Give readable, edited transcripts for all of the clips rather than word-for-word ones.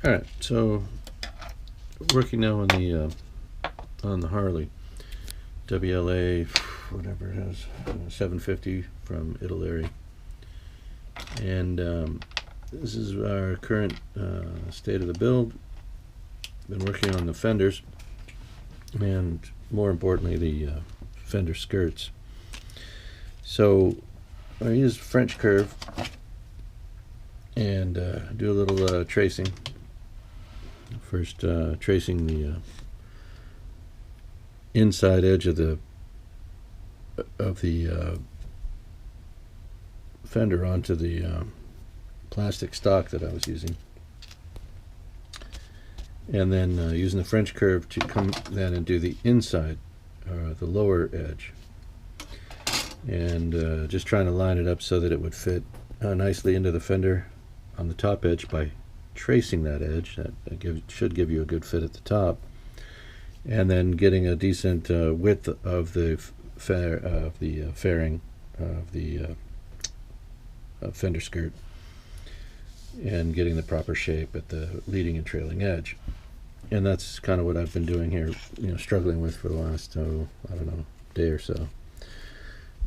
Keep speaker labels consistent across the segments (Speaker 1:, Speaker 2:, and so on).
Speaker 1: All right, so working now on the Harley WLA, whatever it is, 750 from Italeri, and this is our current state of the build. Been working on the fenders, and more importantly, the fender skirts. So I use French curve and do a little tracing. First, tracing the inside edge of the fender onto the plastic stock that I was using, and then using the French curve to come then and do the inside, the lower edge, and just trying to line it up so that it would fit nicely into the fender on the top edge by tracing that edge. That should give you a good fit at the top, and then getting a decent width of the fairing of the fender skirt, and getting the proper shape at the leading and trailing edge. And that's kind of what I've been doing here, struggling with for the last, I don't know, day or so.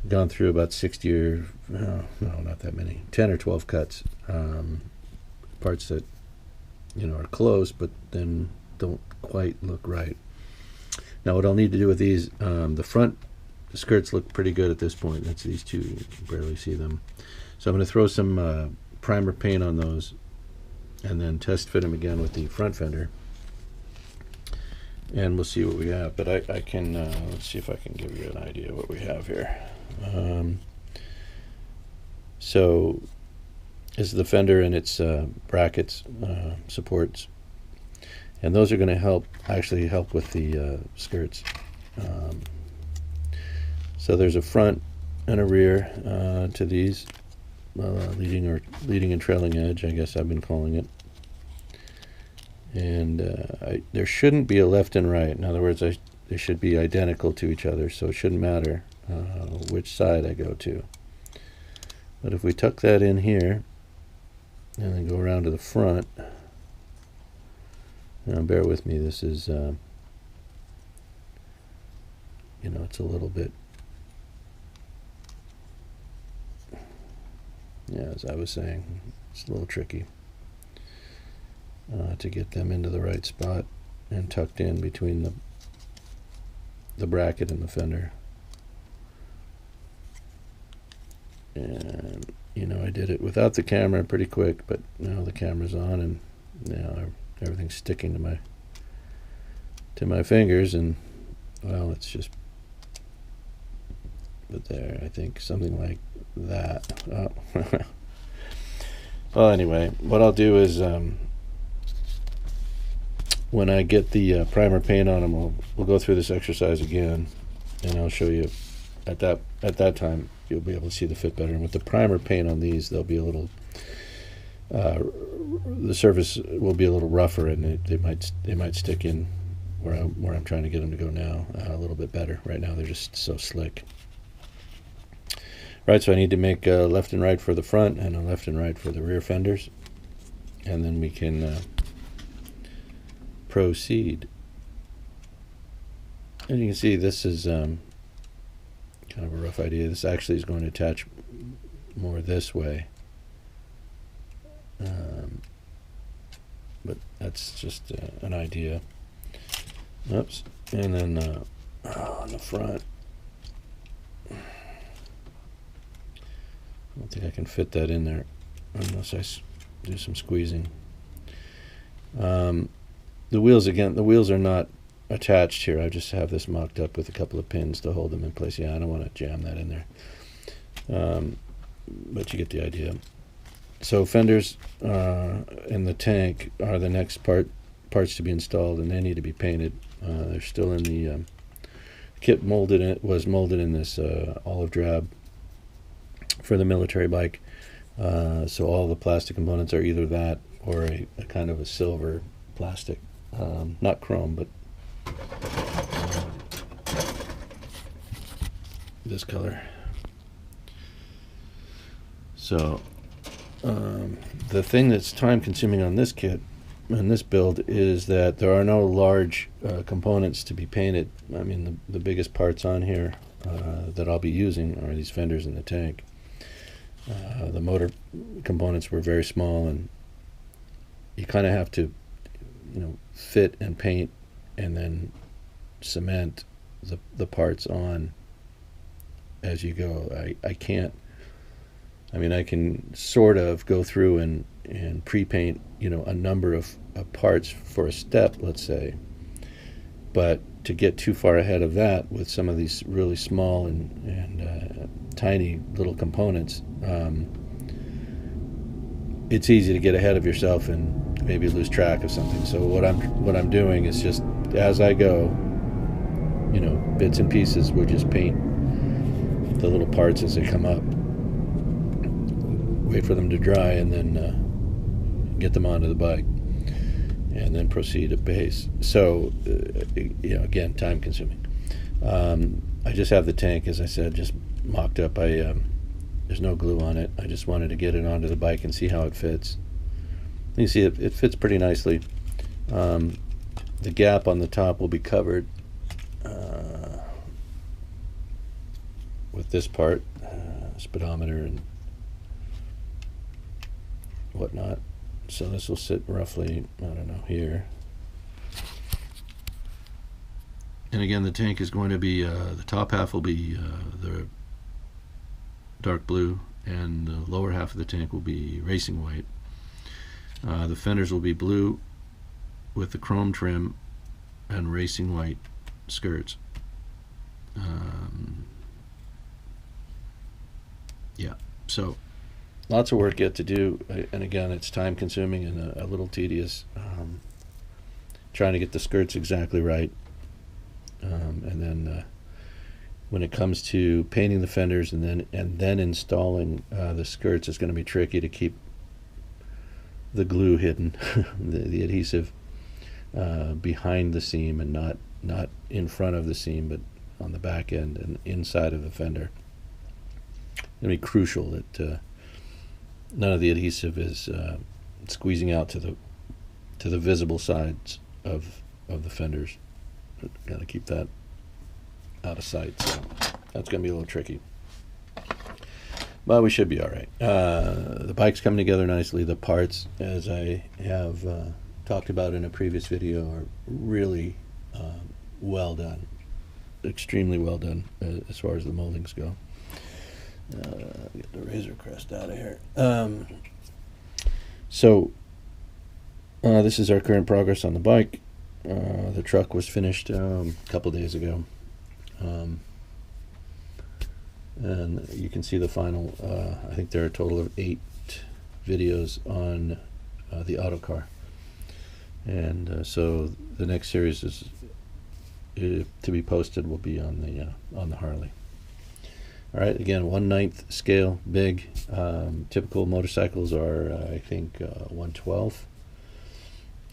Speaker 1: Gone through about 60 or, no, not that many, 10 or 12 cuts, parts that, are close, but then don't quite look right. Now what I'll need to do with these, the front skirts look pretty good at this point. That's these two, you can barely see them. So I'm going to throw some primer paint on those, and then test fit them again with the front fender, and we'll see what we have. But I can, let's see if I can give you an idea of what we have here. So this is the fender and its brackets, supports, and those are going to actually help with the skirts. So there's a front and a rear to these, leading and trailing edge, I guess I've been calling it. And there shouldn't be a left and right. In other words, they should be identical to each other, so it shouldn't matter which side I go to. But if we tuck that in here and then go around to the front, now bear with me, this is it's a little bit, as I was saying, it's a little tricky to get them into the right spot and tucked in between the bracket and the fender. And I did it without the camera pretty quick, but now the camera's on, and now everything's sticking to my fingers, and well, it's just, but there, I think something like that. Oh. Well, anyway, what I'll do is when I get the primer paint on them, we'll go through this exercise again, and I'll show you at that time you'll be able to see the fit better. And with the primer paint on these, they'll be a little the surface will be a little rougher, and they might stick in where I'm trying to get them to go now a little bit better. Right now they're just so slick. Right, so I need to make a left and right for the front and a left and right for the rear fenders, and then we can proceed. And you can see this is kind of a rough idea. This actually is going to attach more this way, but that's just an idea. Oops. And then on the front, I don't think I can fit that in there unless I do some squeezing. The wheels, again, the wheels are not attached here. I just have this mocked up with a couple of pins to hold them in place. Yeah, I don't want to jam that in there, but you get the idea. So fenders in the tank are the next parts to be installed, and they need to be painted. They're still in the kit molded. It was molded in this olive drab for the military bike. So all the plastic components are either that or a kind of a silver plastic, not chrome, but this color. So the thing that's time consuming on this kit in this build is that there are no large components to be painted. I mean, the biggest parts on here that I'll be using are these fenders in the tank. The motor components were very small, and you kind of have to, fit and paint and then cement the parts on as you go. I can't. I mean, I can sort of go through and pre-paint, a number of parts for a step, let's say. But to get too far ahead of that with some of these really small and tiny little components, it's easy to get ahead of yourself and maybe lose track of something. So what I'm doing is just as I go, bits and pieces, we'll just paint the little parts as they come up. Wait for them to dry, and then get them onto the bike, and then proceed at pace. So, again, time consuming. I just have the tank, as I said, just mocked up. There's no glue on it. I just wanted to get it onto the bike and see how it fits. You can see it fits pretty nicely. The gap on the top will be covered with this part, speedometer and whatnot. So this will sit roughly, I don't know, here. And again, the tank is going to be, the top half will be the dark blue, and the lower half of the tank will be racing white. The fenders will be blue with the chrome trim and racing white skirts. Yeah, so lots of work yet to do, and again, it's time consuming and a little tedious, trying to get the skirts exactly right. And then when it comes to painting the fenders and then installing the skirts, it's going to be tricky to keep the glue hidden, the adhesive behind the seam, and not in front of the seam, but on the back end and inside of the fender. It's going to be crucial that none of the adhesive is squeezing out to the visible sides of the fenders. Got to keep that out of sight, so that's going to be a little tricky. But we should be all right. The bike's coming together nicely. The parts, as I have talked about in a previous video, are really well done. Extremely well done as far as the moldings go. Get the Razor Crest out of here. So this is our current progress on the bike. The truck was finished a couple days ago, and you can see the final. I think there are a total of 8 videos on the Autocar, and so the next series is to be posted will be on the Harley. All right, again, 1/9 scale, big. Typical motorcycles are, I think, 1/12.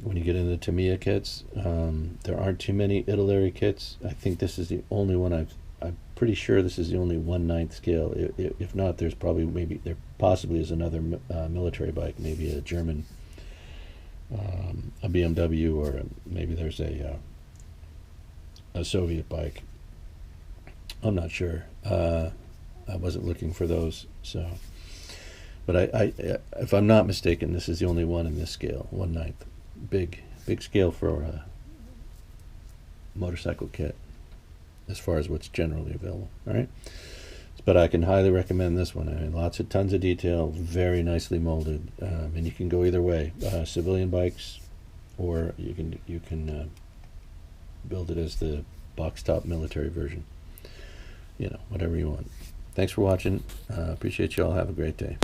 Speaker 1: When you get into Tamiya kits, there aren't too many Italeri kits. I think this is the only one I'm pretty sure this is the only 1/9 scale. If not, there's probably there possibly is another military bike, maybe a German, a BMW, or maybe there's a Soviet bike. I'm not sure. I wasn't looking for those, so. But I if I'm not mistaken, this is the only one in this scale, 1/9. Big scale for a motorcycle kit as far as what's generally available. All right, but I can highly recommend this one. I mean, tons of detail, very nicely molded, and you can go either way. Civilian bikes, or you can build it as the box top military version. Whatever you want. Thanks for watching. Appreciate you all. Have a great day.